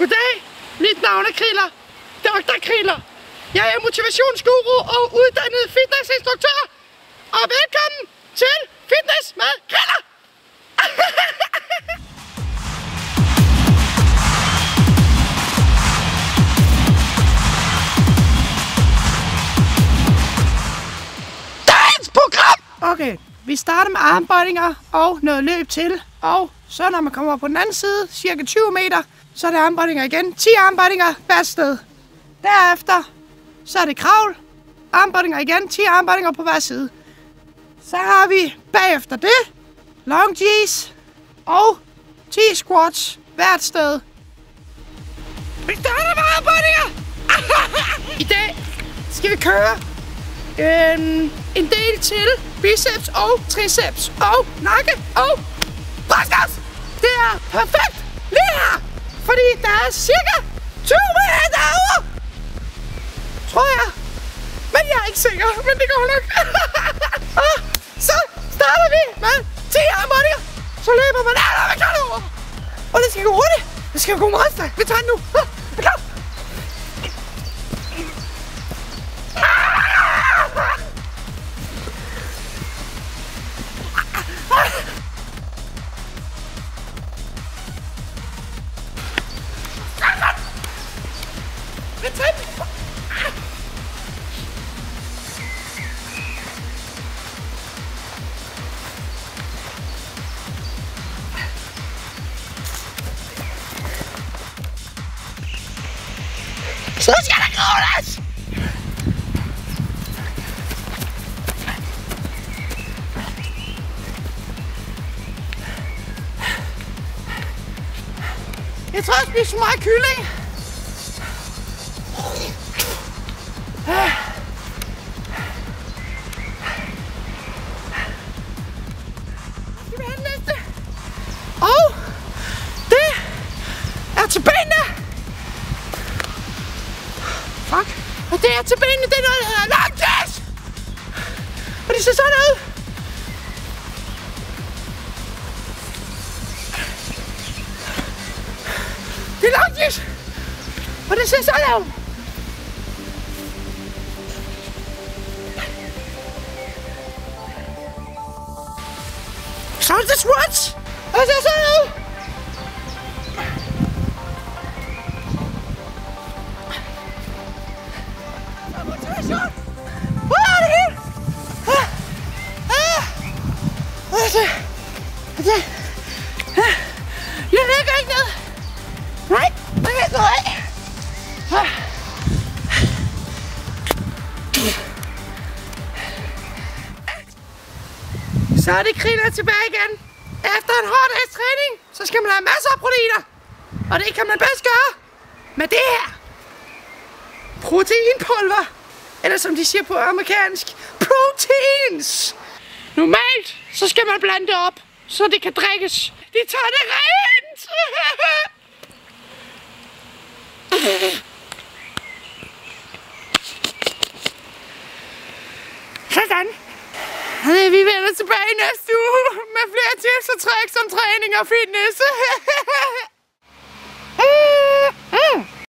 Goddag, mit navn er Kriller. Dr. Kriller. Jeg er motivationsguru og uddannet fitnessinstruktør. Og velkommen til Fitness med Kriller. Dagens program! Okay, vi starter med armbøjninger og noget løb til. Og så når man kommer på den anden side, cirka 20 meter, så er det armbøjninger igen. 10 armbøjninger hvert sted. Derefter, så er det kravl. Armbøjninger igen. 10 armbøjninger på hver side. Så har vi bagefter det long G's og 10 squats hvert sted. Vi starter med armbøjninger! I dag skal vi køre en del til biceps og triceps og nakke og bryster. Det er perfekt lige her, fordi der er cirka 20 meter derovre. Tror jeg. Men jeg er ikke sikker, men det går nok. Og så starter vi med 10 armbøjninger. Så løber man alt, hvad vi kan over. Og det skal gå hurtigt. Det skal gå meget stærkt. Vi tager den nu. Er klar? Så skal der kravles! Jeg tror, jeg spiser så meget kylling. Skal vi have den næste? Og det er til benene. Fuck. Og det er til benene, det er noget, der hedder long G's. Og det ser sådan ud. Det er long G's. Og det ser sådan ud. Så er det squats. Og det ser sådan ud. Jeg lægger ikke ned. Nej, det er ikke noget af. Så er det Kriller tilbage igen. Efter en hård dags træning, så skal man have masser af proteiner. Og det kan man bedst gøre med det her. Proteinpulver. Eller som de siger på amerikansk, proteins. Normalt, så skal man blande det op, så det kan drikkes. De tager det rent! Sådan. Vi vender tilbage næste uge med flere tips og tricks om træning og fitness.